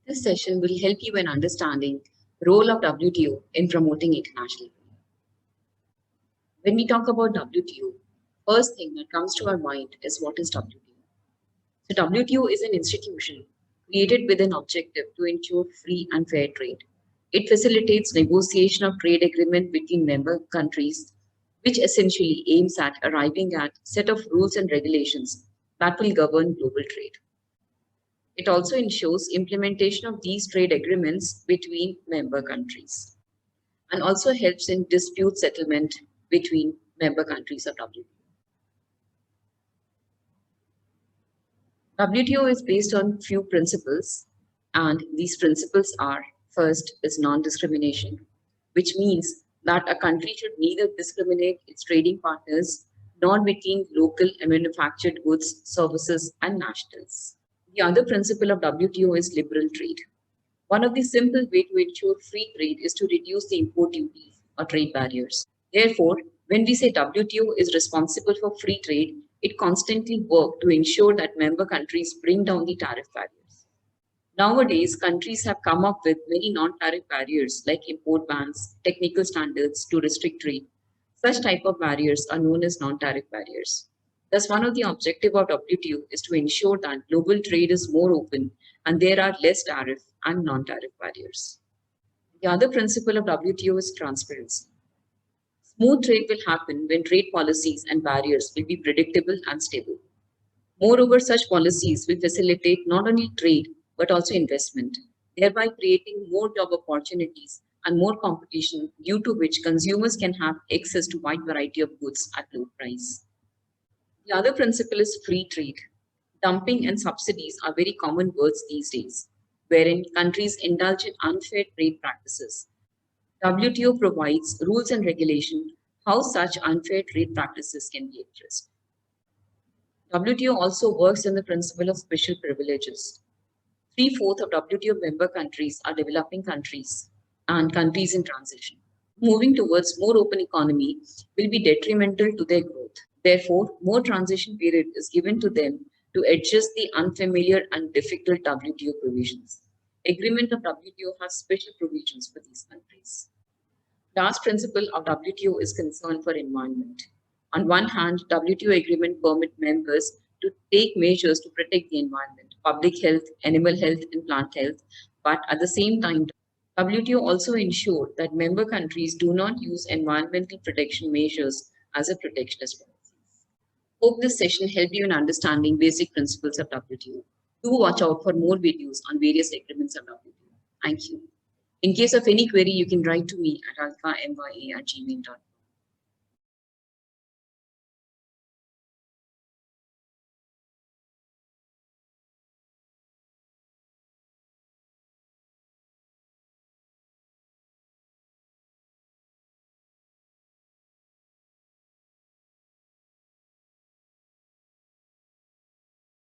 This session will help you in understanding the role of WTO in promoting international trade. When we talk about WTO, first thing that comes to our mind is what is WTO. So WTO is an institution created with an objective to ensure free and fair trade. It facilitates negotiation of trade agreement between member countries, which essentially aims at arriving at a set of rules and regulations that will govern global trade. It also ensures implementation of these trade agreements between member countries and also helps in dispute settlement between member countries of WTO. WTO is based on few principles, and these principles are: first is non-discrimination, which means that a country should neither discriminate its trading partners nor between local and manufactured goods, services, and nationals. The other principle of WTO is liberal trade. One of the simple ways to ensure free trade is to reduce the import duties or trade barriers. Therefore, when we say WTO is responsible for free trade, it constantly works to ensure that member countries bring down the tariff barriers. Nowadays, countries have come up with many non-tariff barriers like import bans, technical standards to restrict trade. Such type of barriers are known as non-tariff barriers. Thus, one of the objectives of WTO is to ensure that global trade is more open and there are less tariff and non-tariff barriers. The other principle of WTO is transparency. Smooth trade will happen when trade policies and barriers will be predictable and stable. Moreover, such policies will facilitate not only trade but also investment, thereby creating more job opportunities and more competition, due to which consumers can have access to wide variety of goods at low price. The other principle is free trade. Dumping and subsidies are very common words these days, wherein countries indulge in unfair trade practices. WTO provides rules and regulation how such unfair trade practices can be addressed. WTO also works on the principle of special privileges. Three-fourths of WTO member countries are developing countries and countries in transition. Moving towards more open economy will be detrimental to their growth. Therefore, more transition period is given to them to adjust the unfamiliar and difficult WTO provisions. Agreement of WTO has special provisions for these countries. Last principle of WTO is concern for environment. On one hand, WTO agreement permit members to take measures to protect the environment, public health, animal health, and plant health. But at the same time, WTO also ensure that member countries do not use environmental protection measures as a protectionist policy. Hope this session helped you in understanding basic principles of WTO. Do watch out for more videos on various agreements of WTO. Thank you. In case of any query, you can write to me at alkamya@gmail.com.